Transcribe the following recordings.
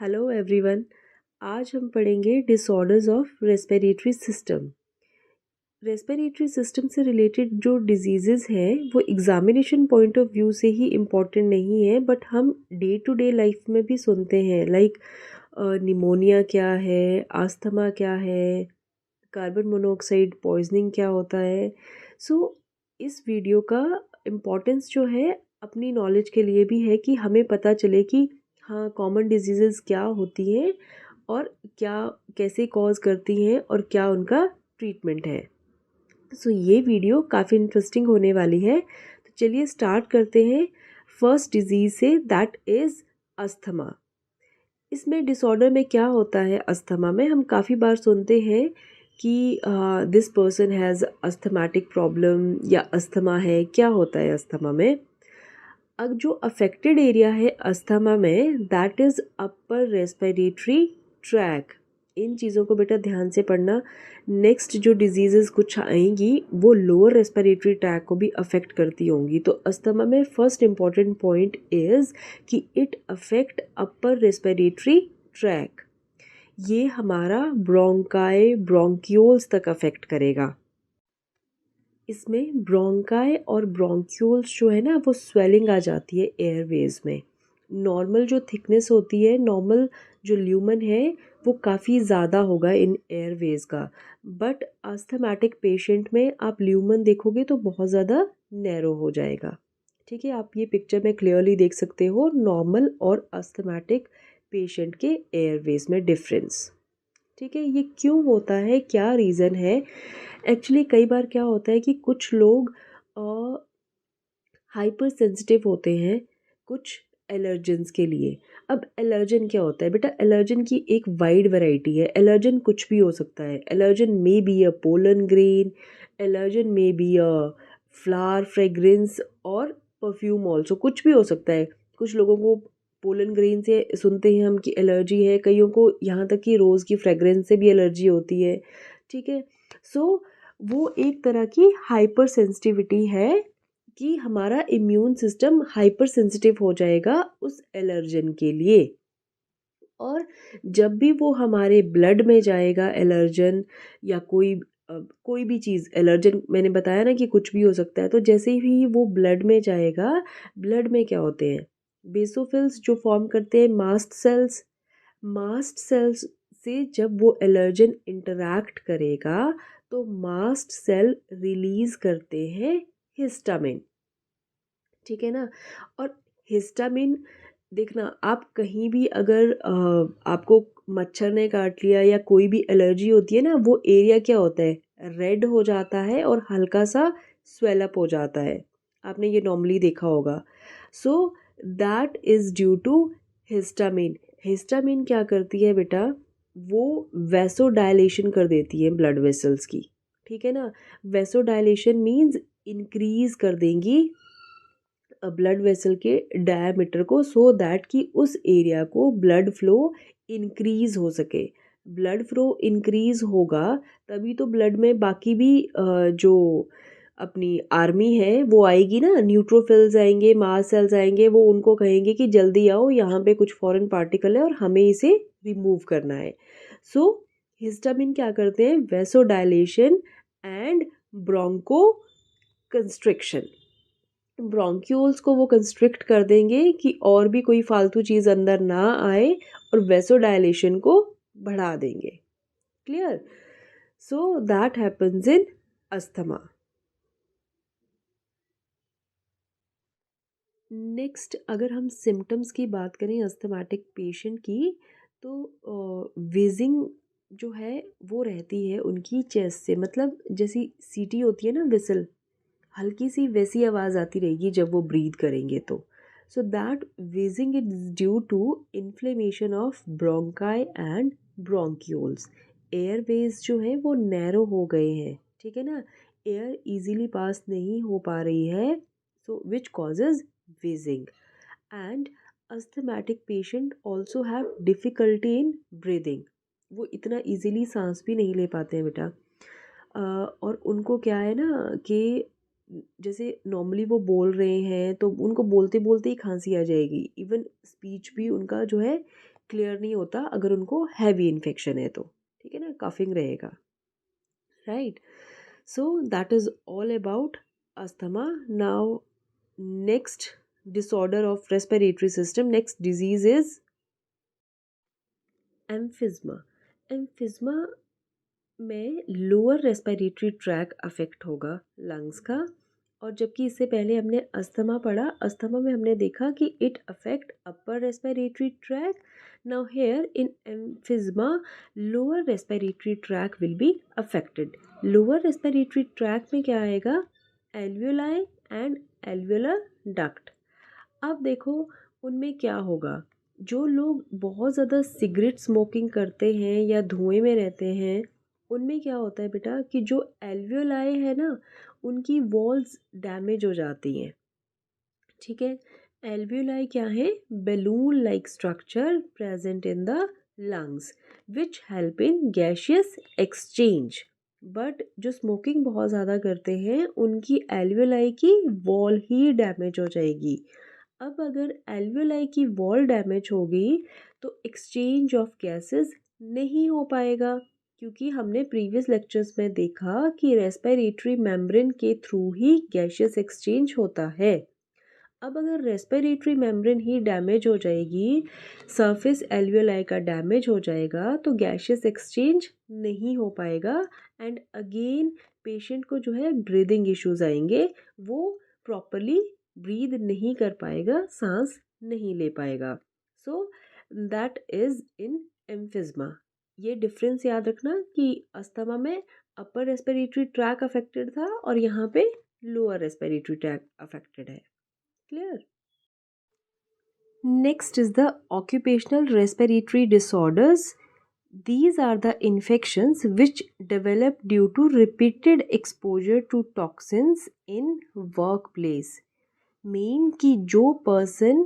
Hello everyone. आज हम पढ़ेंगे disorders of respiratory system. Respiratory system से रिलेटेड जो डिजीज़ेस हैं वो एग्जामिनेशन पॉइंट ऑफ व्यू से ही इम्पॉर्टेंट नहीं है, बट हम डे टू डे लाइफ में भी सुनते हैं। लाइक निमोनिया क्या है, आस्थमा क्या है, कार्बन मोनोऑक्साइड पॉइजनिंग क्या होता है। सो इस वीडियो का इम्पोर्टेंस जो है अपनी नॉलेज के लिए भी है कि हमें पता चले कि हाँ, कॉमन डिजीज़ेस क्या होती हैं और क्या कैसे कॉज करती हैं और क्या उनका ट्रीटमेंट है। सो ये वीडियो काफ़ी इंटरेस्टिंग होने वाली है। तो चलिए स्टार्ट करते हैं फर्स्ट डिजीज़ से, दैट इज़ अस्थमा। इसमें डिसऑर्डर में क्या होता है, अस्थमा में हम काफ़ी बार सुनते हैं कि this person has asthmatic problem या अस्थमा है। क्या होता है अस्थमा में? अब जो अफेक्टेड एरिया है अस्थमा में, that is upper respiratory tract. इन चीज़ों को बेटा ध्यान से पढ़ना। नेक्स्ट जो डिजीज़ेस कुछ आएंगी वो लोअर रेस्पिरेटरी ट्रैक को भी अफेक्ट करती होंगी। तो अस्थमा में फर्स्ट इम्पॉर्टेंट पॉइंट इज़ कि it affect upper respiratory track. ये हमारा ब्रोंकाई ब्रोंक्यूल्स तक अफेक्ट करेगा। इसमें ब्रोंकाई और ब्रोंक्यूल्स जो है ना, वो स्वेलिंग आ जाती है एयरवेज में। नॉर्मल जो थिकनेस होती है, नॉर्मल जो ल्यूमन है, वो काफ़ी ज़्यादा होगा इन एयरवेज का। बट अस्थमेटिक पेशेंट में आप ल्यूमन देखोगे तो बहुत ज़्यादा नैरो हो जाएगा। ठीक है, आप ये पिक्चर में क्लियरली देख सकते हो नॉर्मल और अस्थमेटिक पेशेंट के एयरवेज में डिफरेंस। ठीक है, ये क्यों होता है, क्या रीज़न है? एक्चुअली कई बार क्या होता है कि कुछ लोग हाइपर सेंसिटिव होते हैं कुछ एलर्जेंस के लिए। अब एलर्जन क्या होता है बेटा? एलर्जन की एक वाइड वैरायटी है। एलर्जन कुछ भी हो सकता है। Allergen may be a pollen grain, allergen may be a flower fragrance और परफ्यूम ऑल्सो, कुछ भी हो सकता है। कुछ लोगों को पोलन ग्रेन से सुनते हैं हम कि एलर्जी है, कईयों को यहाँ तक कि रोज़ की फ्रेग्रेंस से भी एलर्जी होती है। ठीक है, सो वो एक तरह की हाइपर सेंसिटिविटी है कि हमारा इम्यून सिस्टम हाइपर सेंसिटिव हो जाएगा उस एलर्जन के लिए। और जब भी वो हमारे ब्लड में जाएगा एलर्जन, या कोई भी चीज़ एलर्जन, मैंने बताया ना कि कुछ भी हो सकता है, तो जैसे ही वो ब्लड में जाएगा, ब्लड में क्या होते हैं, बेसोफिल्स जो फॉर्म करते हैं मास्ट सेल्स। मास्ट सेल्स से जब वो एलर्जन इंटरैक्ट करेगा तो मास्ट सेल रिलीज करते हैं हिस्टामिन। ठीक है ना? और हिस्टामिन, देखना आप कहीं भी अगर आपको मच्छर ने काट लिया या कोई भी एलर्जी होती है ना, वो एरिया क्या होता है, रेड हो जाता है और हल्का सा स्वेलअप हो जाता है। आपने ये नॉर्मली देखा होगा। So that is due to histamine. Histamine क्या करती है बेटा? वो वैसो डायलेशन कर देती है ब्लड वेसल्स की। ठीक है ना? वैसो डायलेशन मीन्स इंक्रीज कर देंगी ब्लड वेसल के डायमीटर को, सो दैट कि उस एरिया को ब्लड फ्लो इंक्रीज हो सके। ब्लड फ्लो इंक्रीज होगा तभी तो ब्लड में बाकी भी जो अपनी आर्मी है वो आएगी ना, न्यूट्रोफिल्स आएंगे, मास्ट सेल्स आएंगे, वो उनको कहेंगे कि जल्दी आओ, यहाँ पे कुछ फॉरेन पार्टिकल है और हमें इसे रिमूव करना है। सो हिस्टामिन क्या करते हैं? Vasodilation and bronchoconstriction. Bronchioles को वो कंस्ट्रिक्ट कर देंगे कि और भी कोई फालतू चीज़ अंदर ना आए, और वेसोडाइलेशन को बढ़ा देंगे। Clear? So that happens in asthma. Next अगर हम सिम्टम्स की बात करें अस्थमेटिक पेशेंट की, तो विजिंग जो है वो रहती है उनकी चेस्ट से, मतलब जैसी सीटी होती है ना, विसल, हल्की सी वैसी आवाज़ आती रहेगी जब वो ब्रीथ करेंगे तो। So that wheezing is due to inflammation of bronchi and bronchioles. Airways जो है वो नैरो हो गए हैं। ठीक है ना? एयर इजीली पास नहीं हो पा रही है, so which causes wheezing। And asthmatic patient also have difficulty in breathing. वो इतना इजीली सांस भी नहीं ले पाते हैं बेटा। और उनको क्या है ना कि जैसे नॉर्मली वो बोल रहे हैं तो उनको बोलते बोलते ही खांसी आ जाएगी। इवन स्पीच भी उनका जो है क्लियर नहीं होता अगर उनको हैवी इन्फेक्शन है तो, ठीक है ना, कफिंग रहेगा, right. So that is all about asthma. Now next disorder of respiratory system, next disease is एम्फिज्मा. एम्फिज्मा में लोअर रेस्पिरेटरी ट्रैक अफेक्ट होगा लंग्स का. और जबकि इससे पहले हमने अस्थमा पढ़ा, अस्थमा में हमने देखा कि it affect upper respiratory track. Now here in एम्फिज्मा lower respiratory tract will be affected. Lower respiratory tract में क्या आएगा? Alveoli and alveolar duct. अब देखो उनमें क्या होगा. जो लोग बहुत ज़्यादा सिगरेट स्मोकिंग करते हैं या धुएं में रहते हैं, उनमें क्या होता है बेटा कि जो एल्वियोलाई है ना, उनकी वॉल्स डैमेज हो जाती हैं, ठीक है. एल्वियोलाई क्या है? Balloon like structure present in the lungs which help in gaseous exchange. But जो स्मोकिंग बहुत ज़्यादा करते हैं उनकी एल्वियोलाई की वॉल ही डैमेज हो जाएगी. अब अगर एल्वियोलाई की वॉल डैमेज होगी तो एक्सचेंज ऑफ गैसेस नहीं हो पाएगा, क्योंकि हमने प्रीवियस लेक्चर्स में देखा कि रेस्पिरेटरी मेम्ब्रेन के थ्रू ही गैशियस एक्सचेंज होता है. अब अगर रेस्पिरेटरी मेम्ब्रेन ही डैमेज हो जाएगी, सरफेस एल्वियोलाई का डैमेज हो जाएगा, तो गैशियस एक्सचेंज नहीं हो पाएगा एंड अगेन पेशेंट को जो है ब्रीदिंग इश्यूज आएंगे. वो प्रॉपरली ब्रीद नहीं कर पाएगा, सांस नहीं ले पाएगा. सो दैट इज इन एम्फिज्मा. ये डिफरेंस याद रखना कि अस्थमा में अपर रेस्पिरेटरी ट्रैक अफेक्टेड था और यहाँ पे लोअर रेस्पिरेटरी ट्रैक अफेक्टेड है. Clear? Next is the occupational respiratory disorders. These are the infections which develop due to repeated exposure to toxins in workplace. Main कि जो पर्सन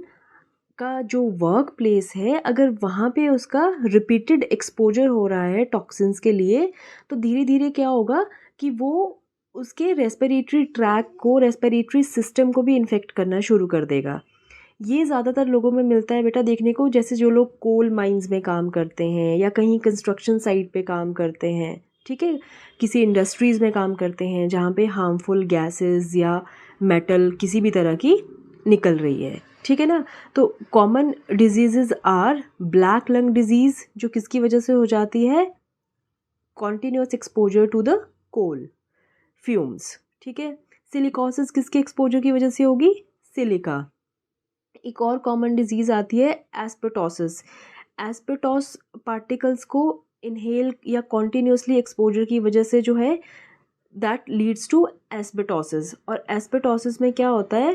का जो वर्क प्लेस है, अगर वहाँ पे उसका रिपीटेड एक्सपोजर हो रहा है टॉक्सिन्स के लिए, तो धीरे धीरे क्या होगा कि वो उसके रेस्पिरेटरी ट्रैक को, रेस्पिरेटरी सिस्टम को भी इन्फेक्ट करना शुरू कर देगा. ये ज़्यादातर लोगों में मिलता है बेटा देखने को, जैसे जो लोग कोल माइंस में काम करते हैं या कहीं कंस्ट्रक्शन साइट पे काम करते हैं, ठीक है, किसी इंडस्ट्रीज़ में काम करते हैं जहाँ पे हार्मफुल गैसेस या मेटल किसी भी तरह की निकल रही है, ठीक है ना. तो common disease are black lung disease, जो किसकी वजह से हो जाती है? Continuous exposure to the coal fumes, ठीक है. सिलिकोसिस किसके एक्सपोजर की वजह से होगी? सिलिका. एक और कॉमन डिजीज़ आती है एस्पेटोसिस. एस्पेटोस पार्टिकल्स को इनहेल या कॉन्टीन्यूसली एक्सपोजर की वजह से जो है दैट लीड्स टू एस्पेटोसिस. और एस्पेटोसिस में क्या होता है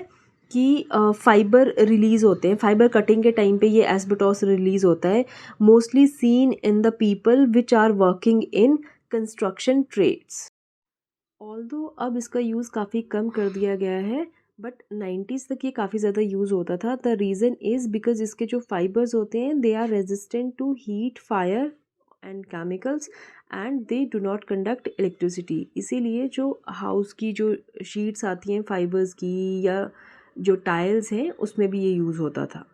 कि फाइबर रिलीज़ होते हैं, फाइबर कटिंग के टाइम पे ये एस्पेटोस रिलीज़ होता है. Mostly seen in the people which are working in construction trades. Although अब इसका यूज़ काफ़ी कम कर दिया गया है, बट 90s तक ये काफ़ी ज़्यादा यूज़ होता था. द रीज़न इज़ बिकॉज इसके जो फाइबर्स होते हैं they are resistant to heat, fire and chemicals and they do not conduct electricity. इसीलिए जो हाउस की जो शीट्स आती हैं फाइबर्स की या जो टाइल्स हैं उसमें भी ये यूज़ होता था.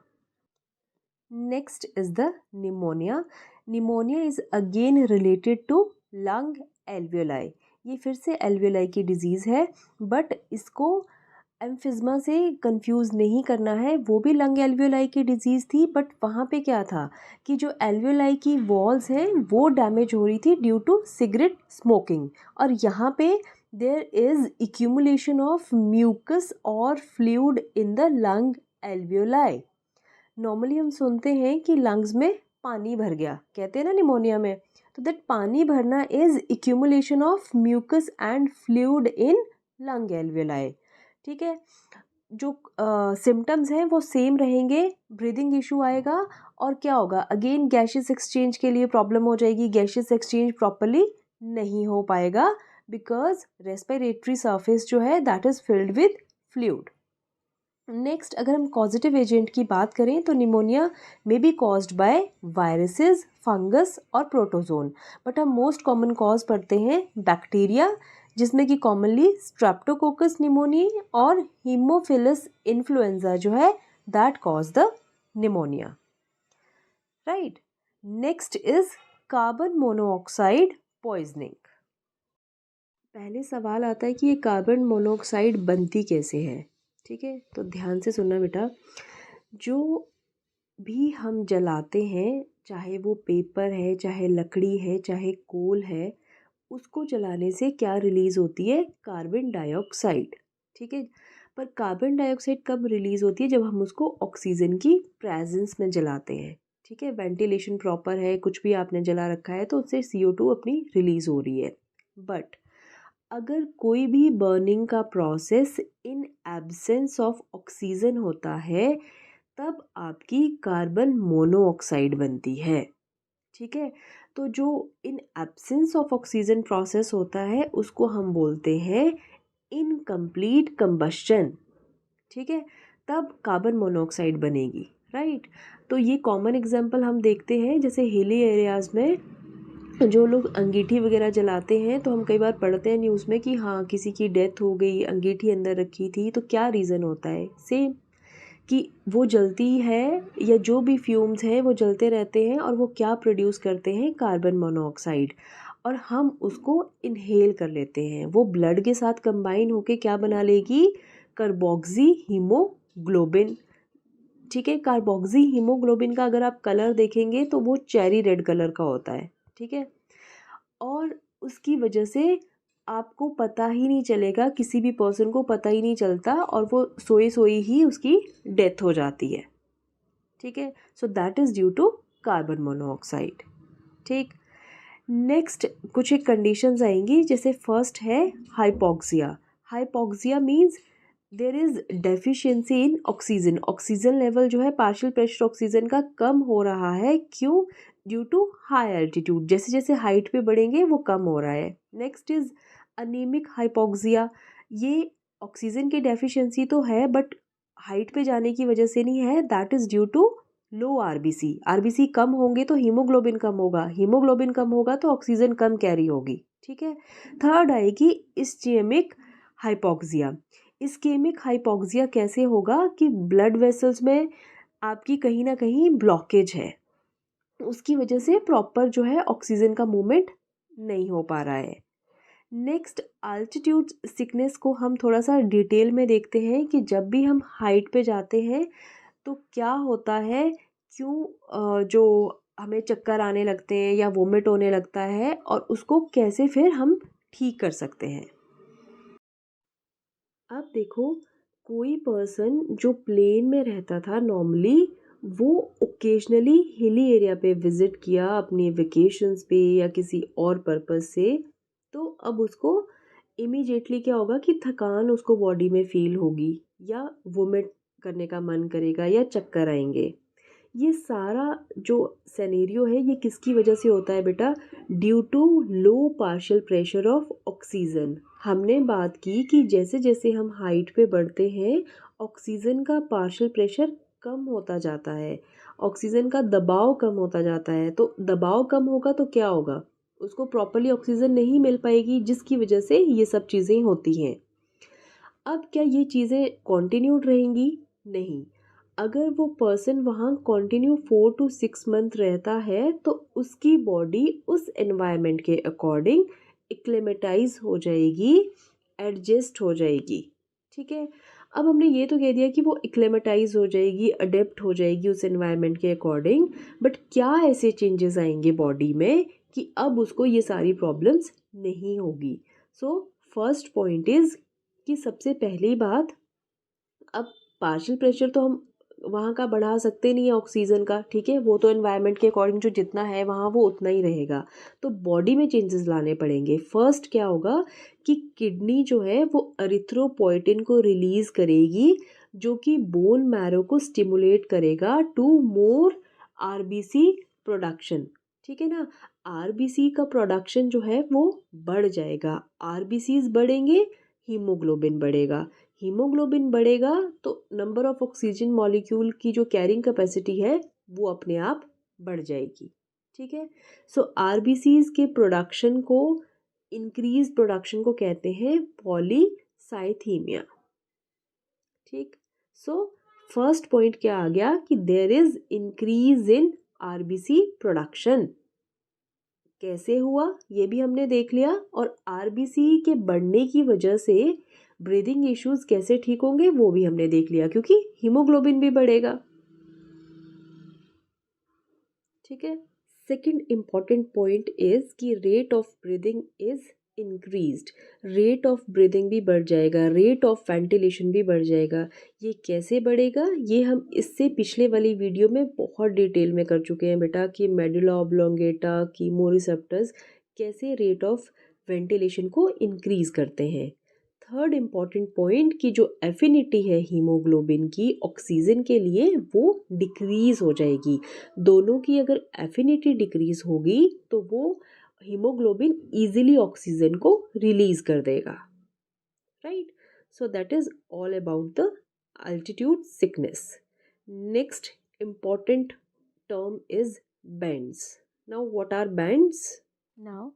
Next is the pneumonia. Pneumonia is again related to lung alveoli. ये फिर से एल्वियोलाई की डिजीज़ है, बट इसको एम्फिज्मा से कंफ्यूज नहीं करना है. वो भी लंग एल्वियोलाई की डिजीज़ थी, बट वहाँ पे क्या था कि जो एल्वियोलाई की वॉल्स हैं वो डैमेज हो रही थी ड्यू टू सिगरेट स्मोकिंग. और यहाँ पे there is accumulation of mucus और fluid in the lung alveoli. Normally हम सुनते हैं कि लंग्स में पानी भर गया, कहते हैं ना निमोनिया में, तो दैट पानी भरना is accumulation of mucus and fluid in lung alveoli, ठीक है. जो सिम्टम्स हैं वो सेम रहेंगे, ब्रीदिंग इशू आएगा और क्या होगा, अगेन गैशियस एक्सचेंज के लिए प्रॉब्लम हो जाएगी. गैशियस एक्सचेंज प्रॉपरली नहीं हो पाएगा बिकॉज रेस्पिरेटरी सरफेस जो है that is filled with fluid. Next अगर हम कॉजेटिव एजेंट की बात करें तो pneumonia may be caused by viruses, fungus और प्रोटोजोन, बट हम मोस्ट कॉमन कॉज पढ़ते हैं बैक्टीरिया, जिसमें कि कॉमनली स्ट्रेप्टोकोकस निमोनिया और हीमोफिलस इन्फ्लुएंजा जो है that cause the pneumonia. Right. Next is carbon monoxide poisoning. पहले सवाल आता है कि ये कार्बन मोनोऑक्साइड बनती कैसे है। ठीक है, तो ध्यान से सुनना बेटा। जो भी हम जलाते हैं, चाहे वो पेपर है, चाहे लकड़ी है, चाहे कोल है, उसको जलाने से क्या रिलीज़ होती है? Carbon dioxide. ठीक है, पर कार्बन डाइऑक्साइड कब रिलीज़ होती है? जब हम उसको ऑक्सीजन की प्रेजेंस में जलाते हैं। ठीक है, वेंटिलेशन प्रॉपर है, कुछ भी आपने जला रखा है तो उससे CO2 अपनी रिलीज़ हो रही है। बट अगर कोई भी बर्निंग का process in absence of oxygen होता है, तब आपकी कार्बन मोनोऑक्साइड बनती है। ठीक है, तो जो in absence of oxygen process होता है उसको हम बोलते हैं इनकम्प्लीट कंबशन। ठीक है, तब कार्बन मोनोऑक्साइड बनेगी। राइट, तो ये कॉमन एग्जांपल हम देखते हैं जैसे हिली एरियाज़ में जो लोग अंगीठी वगैरह जलाते हैं, तो हम कई बार पढ़ते हैं न्यूज़ में कि हाँ किसी की डेथ हो गई, अंगीठी अंदर रखी थी। तो क्या रीज़न होता है? सेम, कि वो जलती है या जो भी फ्यूम्स हैं वो जलते रहते हैं और वो क्या प्रोड्यूस करते हैं? Carbon monoxide. और हम उसको इनहेल कर लेते हैं। वो ब्लड के साथ कंबाइन होके क्या बना लेगी? Carboxy haemoglobin. ठीक है, कार्बोक्सी हीमोग्लोबिन का अगर आप कलर देखेंगे तो वो चेरी रेड कलर का होता है। ठीक है, और उसकी वजह से आपको पता ही नहीं चलेगा, किसी भी पर्सन को पता ही नहीं चलता और वो सोई सोई ही उसकी डेथ हो जाती है। ठीक है, so that is due to carbon monoxide. ठीक, नेक्स्ट कुछ एक कंडीशंस आएंगी, जैसे फर्स्ट है hypoxia. Hypoxia means there is deficiency in oxygen. Oxygen level जो है, पार्शियल प्रेशर ऑक्सीजन का कम हो रहा है। क्यों? Due to high altitude. जैसे जैसे हाइट पे बढ़ेंगे वो कम हो रहा है। Next is anaemic hypoxia. ये ऑक्सीजन की डेफिशिएंसी तो है बट हाइट पे जाने की वजह से नहीं है। That is due to low RBC. RBC कम होंगे तो हीमोग्लोबिन कम होगा, हीमोग्लोबिन कम होगा तो ऑक्सीजन कम कैरी होगी। ठीक है, थर्ड आएगी इस्चेमिक हाइपोक्सिया। इस्केमिक हाइपोक्सिया कैसे होगा? कि ब्लड वेसल्स में आपकी कहीं ना कहीं ब्लॉकेज है, उसकी वजह से प्रॉपर जो है ऑक्सीजन का मूवमेंट नहीं हो पा रहा है। नेक्स्ट, अल्टीट्यूड सिकनेस को हम थोड़ा सा डिटेल में देखते हैं कि जब भी हम हाइट पे जाते हैं तो क्या होता है, क्यों जो हमें चक्कर आने लगते हैं या वोमिट होने लगता है, और उसको कैसे फिर हम ठीक कर सकते हैं। अब देखो, कोई पर्सन जो प्लेन में रहता था नॉर्मली, वो ओकेजनली हिली एरिया पे विज़िट किया अपनी वेकेशंस पे या किसी और पर्पस से, तो अब उसको इमीडिएटली क्या होगा कि थकान उसको बॉडी में फील होगी, या वोमिट करने का मन करेगा या चक्कर आएंगे। ये सारा जो सिनेरियो है ये किसकी वजह से होता है बेटा? Due to low partial pressure of oxygen. हमने बात की कि जैसे जैसे हम हाइट पे बढ़ते हैं ऑक्सीजन का पार्शियल प्रेशर कम होता जाता है, ऑक्सीजन का दबाव कम होता जाता है। तो दबाव कम होगा तो क्या होगा? उसको प्रॉपरली ऑक्सीजन नहीं मिल पाएगी, जिसकी वजह से ये सब चीज़ें होती हैं। अब क्या ये चीज़ें कॉन्टिन्यूड रहेंगी? नहीं। अगर वो पर्सन वहाँ कंटिन्यू 4 to 6 मंथ रहता है तो उसकी बॉडी उस एनवायरनमेंट के अकॉर्डिंग एक्लेमेटाइज हो जाएगी, एडजस्ट हो जाएगी। ठीक है, अब हमने ये तो कह दिया कि वो एक्लेमेटाइज हो जाएगी, अडेप्ट हो जाएगी उस एनवायरनमेंट के अकॉर्डिंग, बट क्या ऐसे चेंजेस आएंगे बॉडी में कि अब उसको ये सारी प्रॉब्लम्स नहीं होगी? सो फर्स्ट पॉइंट इज़ कि सबसे पहली बात, अब पार्शियल प्रेशर तो हम वहाँ का बढ़ा सकते नहीं है ऑक्सीजन का। ठीक है, वो तो एनवायरनमेंट के अकॉर्डिंग जो जितना है वहाँ वो उतना ही रहेगा। तो बॉडी में चेंजेस लाने पड़ेंगे। फर्स्ट क्या होगा कि किडनी जो है वो एरिथ्रोपोइटिन को रिलीज़ करेगी, जो कि बोन मैरो को स्टिमुलेट करेगा टू मोर आरबीसी प्रोडक्शन। ठीक है ना, आरबीसी का प्रोडक्शन जो है वो बढ़ जाएगा। आरबीसीज बढ़ेंगे, हीमोग्लोबिन बढ़ेगा। हीमोग्लोबिन बढ़ेगा तो नंबर ऑफ ऑक्सीजन मॉलिक्यूल की जो कैरिंग कैपेसिटी है वो अपने आप बढ़ जाएगी। ठीक है, सो आरबीसीज के प्रोडक्शन को, इंक्रीज प्रोडक्शन को कहते हैं पॉलीसाइथीमिया। ठीक, सो फर्स्ट पॉइंट क्या आ गया कि there is increase in RBC production कैसे हुआ ये भी हमने देख लिया, और आरबीसी के बढ़ने की वजह से ब्रीदिंग इश्यूज कैसे ठीक होंगे वो भी हमने देख लिया, क्योंकि हीमोग्लोबिन भी बढ़ेगा। ठीक है। सेकंड इम्पॉर्टेंट पॉइंट इज कि rate of breathing is increased. Rate of breathing भी बढ़ जाएगा, रेट ऑफ वेंटिलेशन भी बढ़ जाएगा। ये कैसे बढ़ेगा ये हम इससे पिछले वाली वीडियो में बहुत डिटेल में कर चुके हैं बेटा, कि मेडुला ऑब्लोंगेटा कीमोरिसेप्टर्स कैसे रेट ऑफ वेंटिलेशन को इंक्रीज करते हैं। थर्ड इम्पॉर्टेंट पॉइंट कि जो एफिनिटी है हीमोग्लोबिन की ऑक्सीजन के लिए वो डिक्रीज हो जाएगी। दोनों की अगर एफिनिटी डिक्रीज होगी तो वो हीमोग्लोबिन इजीली ऑक्सीजन को रिलीज कर देगा। Right, so that is all about the altitude sickness. Next important term is bends. Now what are bends? Now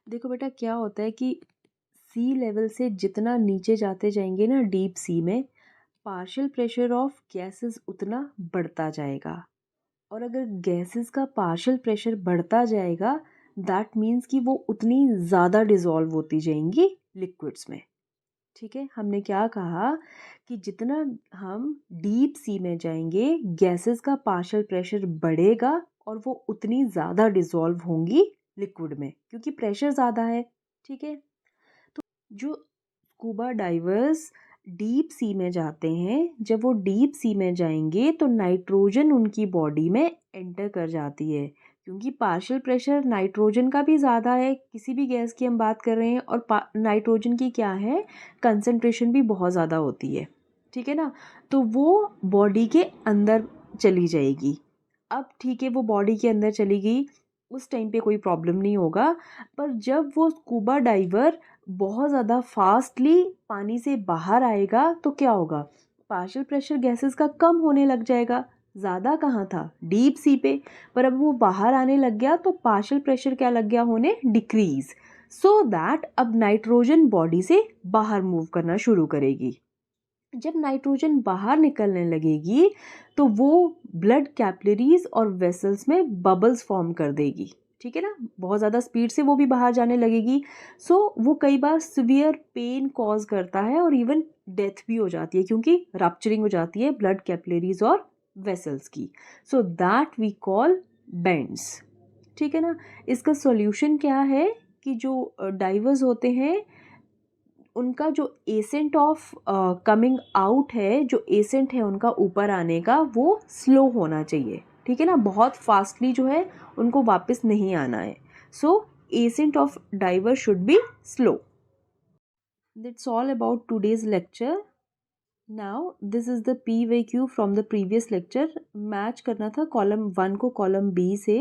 देखो बेटा क्या होता है कि सी लेवल से जितना नीचे जाते जाएंगे ना डीप सी में, पार्शियल प्रेशर ऑफ गैसेस उतना बढ़ता जाएगा। और अगर गैसेस का पार्शियल प्रेशर बढ़ता जाएगा दैट मीन्स कि वो उतनी ज़्यादा डिज़ोल्व होती जाएंगी लिक्विड्स में। ठीक है, हमने क्या कहा कि जितना हम डीप सी में जाएंगे गैसेस का पार्शियल प्रेशर बढ़ेगा और वो उतनी ज़्यादा डिज़ोल्व होंगी लिक्विड में, क्योंकि प्रेशर ज़्यादा है। ठीक है, जो स्कूबा डाइवर्स डीप सी में जाते हैं, जब वो डीप सी में जाएंगे तो नाइट्रोजन उनकी बॉडी में एंटर कर जाती है, क्योंकि पार्शियल प्रेशर नाइट्रोजन का भी ज़्यादा है, किसी भी गैस की हम बात कर रहे हैं, और नाइट्रोजन की क्या है कंसंट्रेशन भी बहुत ज़्यादा होती है। ठीक है ना, तो वो बॉडी के अंदर चली जाएगी। अब ठीक है, वो बॉडी के अंदर चली गई, उस टाइम पे कोई प्रॉब्लम नहीं होगा, पर जब वो स्कूबा डाइवर बहुत ज़्यादा फास्टली पानी से बाहर आएगा तो क्या होगा, पार्शियल प्रेशर गैसेस का कम होने लग जाएगा। ज़्यादा कहाँ था, डीप सी पे, पर अब वो बाहर आने लग गया तो पार्शियल प्रेशर क्या लग गया होने, डिक्रीज। सो दैट अब नाइट्रोजन बॉडी से बाहर मूव करना शुरू करेगी। जब नाइट्रोजन बाहर निकलने लगेगी तो वो ब्लड कैपिलरीज और वेसल्स में बबल्स फॉर्म कर देगी। ठीक है ना, बहुत ज़्यादा स्पीड से वो भी बाहर जाने लगेगी। सो वो कई बार सिवियर पेन कॉज करता है और इवन डेथ भी हो जाती है, क्योंकि रप्चरिंग हो जाती है ब्लड कैपिलरीज और वेसल्स की। So that we call bends. ठीक है ना, इसका सॉल्यूशन क्या है कि जो डाइवर्स होते हैं उनका जो एसेंट ऑफ कमिंग आउट है, जो एसेंट है उनका ऊपर आने का, वो स्लो होना चाहिए। ठीक है ना, बहुत फास्टली जो है उनको वापस नहीं आना है। So ascent of diver should be slow. That's all about today's lecture. Now this is the PYQ from the previous lecture. Match करना था कॉलम 1 को कॉलम B से।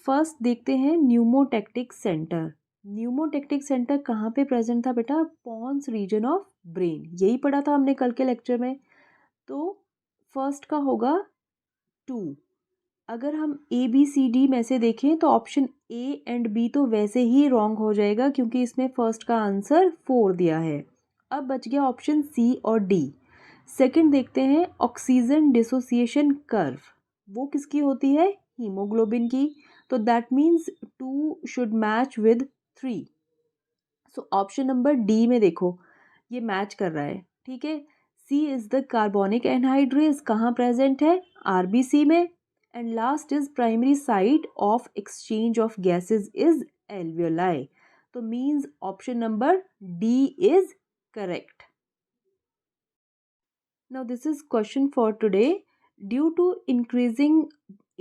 फर्स्ट देखते हैं न्यूमोटेक्टिक सेंटर। न्यूमोटेक्टिक सेंटर कहाँ पे प्रेजेंट था बेटा, पॉन्स रीजन ऑफ ब्रेन, यही पढ़ा था हमने कल के लेक्चर में। तो फर्स्ट का होगा 2। अगर हम ABCD में से देखें तो ऑप्शन A एंड B तो वैसे ही रॉन्ग हो जाएगा, क्योंकि इसमें फर्स्ट का आंसर 4 दिया है। अब बच गया ऑप्शन C और D। सेकंड देखते हैं ऑक्सीजन डिसोसिएशन कर्व, वो किसकी होती है, हीमोग्लोबिन की। तो that means 2 should match with 3। So option number D में देखो ये मैच कर रहा है। ठीक है, C is the carbonic anhydrase, कहाँ प्रेजेंट है, RBC में। And last is primary site of exchange of gases is alveoli. तो means option number D is correct. Now this is question for today. Due to increasing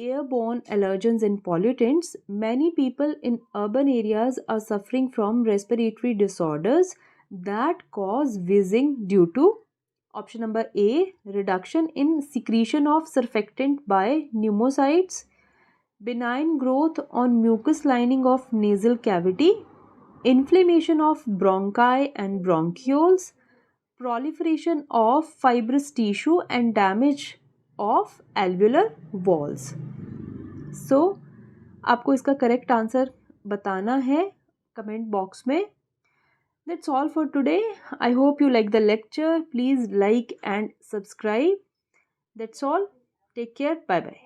airborne allergens and pollutants, many people in urban areas are suffering from respiratory disorders that cause wheezing due to option number A, reduction in secretion of surfactant by pneumocytes, benign growth on mucous lining of nasal cavity, inflammation of bronchi and bronchioles, proliferation of fibrous tissue and damage of alveolar walls. So आपको इसका correct answer बताना है comment box में। That's all for today. I hope you like the lecture. Please like and subscribe. That's all. Take care. Bye bye.